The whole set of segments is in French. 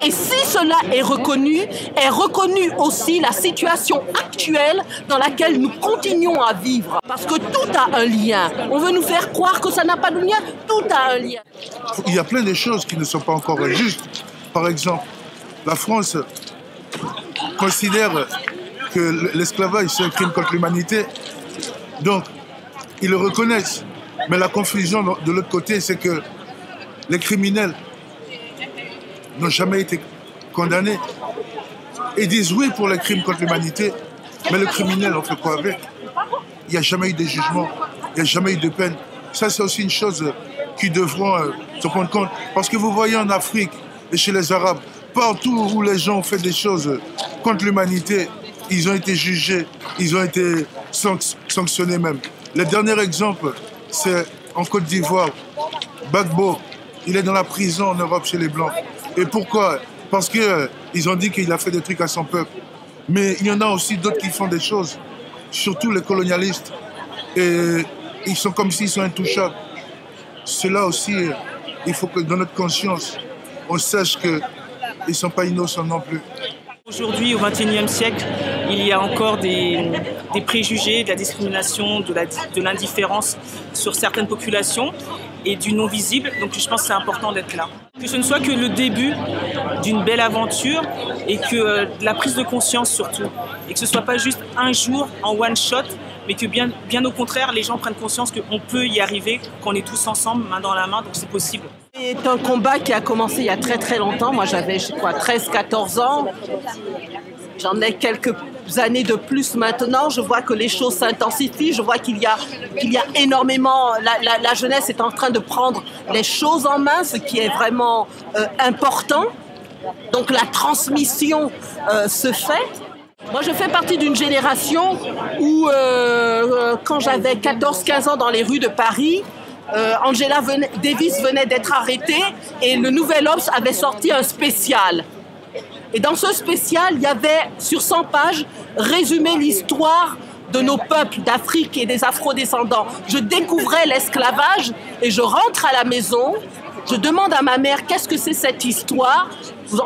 Et si cela est reconnue aussi la situation actuelle dans laquelle nous continuons à vivre. Parce que tout a un lien. On veut nous faire croire que ça n'a pas de lien. Tout a un lien. Il y a plein de choses qui ne sont pas encore justes. Par exemple, la France considère que l'esclavage, c'est un crime contre l'humanité. Donc, ils le reconnaissent. Mais la confusion de l'autre côté, c'est que les criminels n'ont jamais été condamnés. Ils disent oui pour les crimes contre l'humanité, mais le criminel, on fait quoi avec? Il n'y a jamais eu de jugement, il n'y a jamais eu de peine. Ça, c'est aussi une chose qui devront se rendre compte. Parce que vous voyez en Afrique et chez les Arabes, partout où les gens ont fait des choses contre l'humanité, ils ont été jugés, ils ont été sanctionnés même. Le dernier exemple, c'est en Côte d'Ivoire. Gbagbo, il est dans la prison en Europe chez les Blancs. Et pourquoi? Parce qu'ils ont dit qu'il a fait des trucs à son peuple. Mais il y en a aussi d'autres qui font des choses, surtout les colonialistes. Et ils sont comme s'ils sont intouchables. Cela aussi, il faut que dans notre conscience, on sache qu'ils ne sont pas innocents non plus. Aujourd'hui, au XXIe siècle, il y a encore des préjugés, de la discrimination, de l'indifférence sur certaines populations et du non-visible. Donc je pense que c'est important d'être là. Que ce ne soit que le début d'une belle aventure et que de la prise de conscience surtout. Et que ce ne soit pas juste un jour en one shot, mais que bien au contraire, les gens prennent conscience qu'on peut y arriver, qu'on est tous ensemble, main dans la main, donc c'est possible. C'est un combat qui a commencé il y a très longtemps. Moi j'avais 13-14 ans. J'en ai quelques années de plus maintenant. Je vois que les choses s'intensifient. Je vois qu'il y a énormément... La jeunesse est en train de prendre les choses en main, ce qui est vraiment important. Donc la transmission se fait. Moi, je fais partie d'une génération où, quand j'avais 14-15 ans dans les rues de Paris, Angela Davis venait d'être arrêtée et le Nouvel Obs avait sorti un spécial. Et dans ce spécial, il y avait sur 100 pages résumé l'histoire de nos peuples d'Afrique et des afro-descendants. Je découvrais l'esclavage et je rentre à la maison, je demande à ma mère qu'est-ce que c'est cette histoire.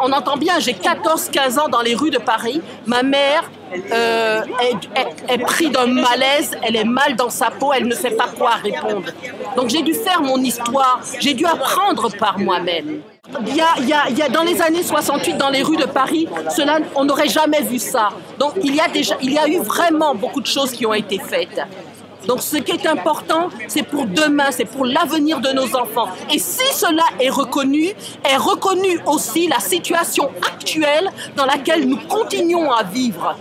On entend bien, j'ai 14-15 ans dans les rues de Paris. Ma mère est prise d'un malaise, elle est mal dans sa peau, elle ne sait pas quoi répondre. Donc j'ai dû faire mon histoire, j'ai dû apprendre par moi-même. Il y a dans les années 68, dans les rues de Paris, on n'aurait jamais vu ça. Donc il y a eu vraiment beaucoup de choses qui ont été faites. Donc ce qui est important, c'est pour demain, c'est pour l'avenir de nos enfants. Et si cela est reconnue aussi la situation actuelle dans laquelle nous continuons à vivre.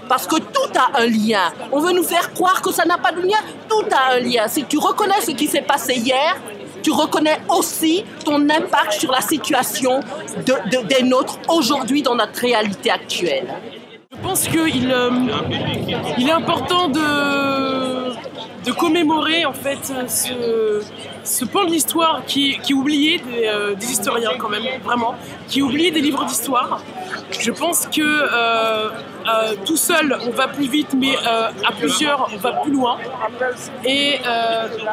Parce que tout a un lien. On veut nous faire croire que ça n'a pas de lien. Tout a un lien. Si tu reconnais ce qui s'est passé hier, tu reconnais aussi ton impact sur la situation des nôtres aujourd'hui dans notre réalité actuelle. Je pense qu'il est important de commémorer en fait ce pan de l'histoire qui est oublié des historiens quand même, vraiment, qui est oublié des livres d'histoire. Je pense que tout seul on va plus vite, mais à plusieurs on va plus loin. Et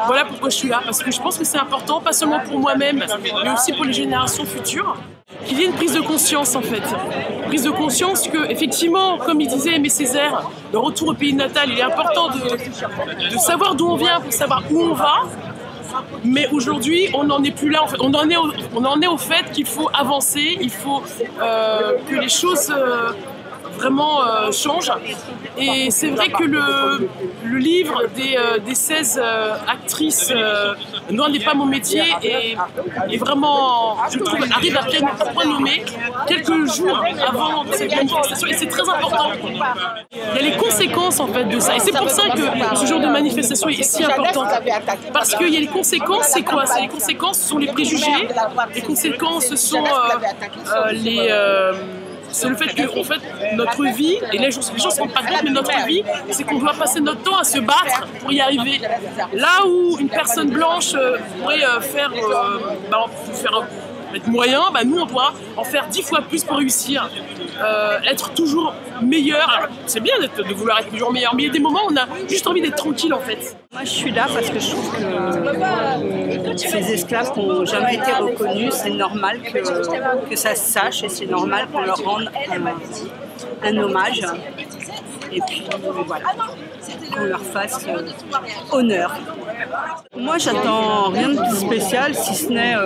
voilà pourquoi je suis là, parce que je pense que c'est important, pas seulement pour moi-même, mais aussi pour les générations futures, qu'il y ait une prise de conscience en fait. Prise de conscience que, effectivement, comme il disait Aimé Césaire, le retour au pays natal, il est important de savoir d'où on vient pour savoir où on va. Mais aujourd'hui, on n'en est plus là. En fait. On en est au fait qu'il faut avancer, il faut que les choses vraiment changent. Et c'est vrai que le livre des 16 actrices Noir n'est pas mon métier est vraiment, je trouve, arrive à point nommé quelques jours avant cette manifestation, et c'est très important. Il y a les conséquences en fait de ça, et c'est pour ça que ce genre de manifestation est si important, parce qu'il y a les conséquences. C'est quoi? Les conséquences sont les préjugés, les conséquences sont c'est le fait que en fait, notre vie, et les gens ne se rendent pas compte, mais notre vie, c'est qu'on doit passer notre temps à se battre pour y arriver. Là où une personne blanche pourrait être moyen, nous on doit en faire 10 fois plus pour réussir, être toujours meilleur. C'est bien de vouloir être toujours meilleur, mais il y a des moments où on a juste envie d'être tranquille en fait. Moi, je suis là parce que je trouve que ces esclaves qui n'ont jamais été reconnus, c'est normal que ça se sache et c'est normal qu'on leur rende un hommage. Et puis voilà, qu'on leur fasse honneur. Moi, j'attends rien de spécial, si ce n'est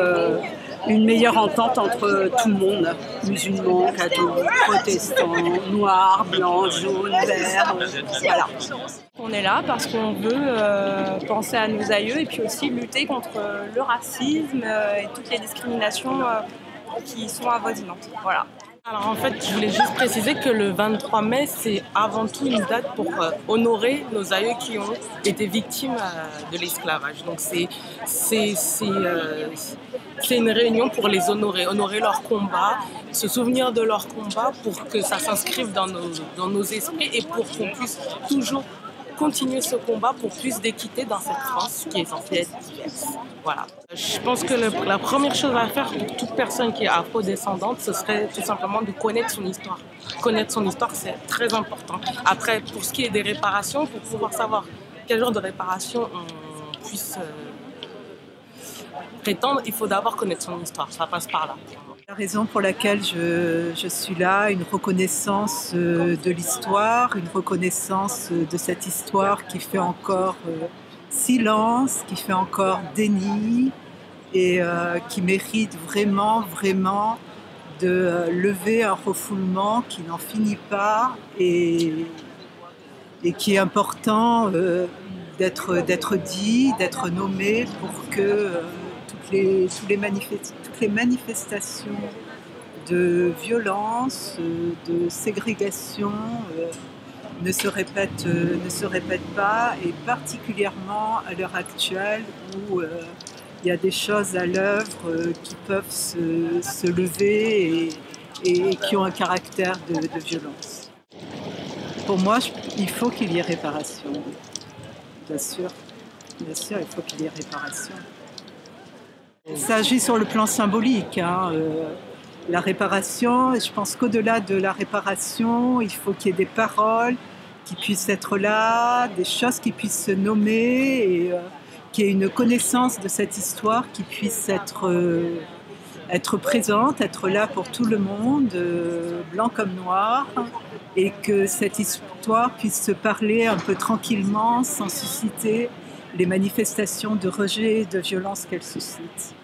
une meilleure entente entre tout le monde, musulmans, catholiques, protestants, noirs, blancs, jaunes, verts, voilà. On est là parce qu'on veut penser à nos aïeux et puis aussi lutter contre le racisme et toutes les discriminations qui sont avoisinantes. Voilà. Alors en fait, je voulais juste préciser que le 23 mai, c'est avant tout une date pour honorer nos aïeux qui ont été victimes de l'esclavage. Donc c'est une réunion pour les honorer leur combat, se souvenir de leur combat pour que ça s'inscrive dans nos esprits et pour qu'on puisse toujours continuer ce combat pour plus d'équité dans cette France qui est censée être diverse. Voilà. Je pense que la première chose à faire pour toute personne qui est afro-descendante, ce serait tout simplement de connaître son histoire. Connaître son histoire, c'est très important. Après, pour ce qui est des réparations, pour pouvoir savoir quel genre de réparation on puisse prétendre, il faut d'abord connaître son histoire. Ça passe par là. La raison pour laquelle je suis là, une reconnaissance de l'histoire, une reconnaissance de cette histoire qui fait encore silence, qui fait encore déni et qui mérite vraiment de lever un refoulement qui n'en finit pas et qui est important d'être dit, d'être nommé pour que toutes les manifestations de violence, de ségrégation ne se répètent pas, et particulièrement à l'heure actuelle où il y a des choses à l'œuvre qui peuvent se lever et qui ont un caractère de violence. Pour moi, il faut qu'il y ait réparation. Bien sûr, il faut qu'il y ait réparation. Ça agit sur le plan symbolique. La réparation, et je pense qu'au-delà de la réparation, il faut qu'il y ait des paroles qui puissent être là, des choses qui puissent se nommer, et qu'il y ait une connaissance de cette histoire qui puisse être présente, être là pour tout le monde, blanc comme noir, et que cette histoire puisse se parler un peu tranquillement, sans susciter les manifestations de rejet et de violence qu'elle suscite.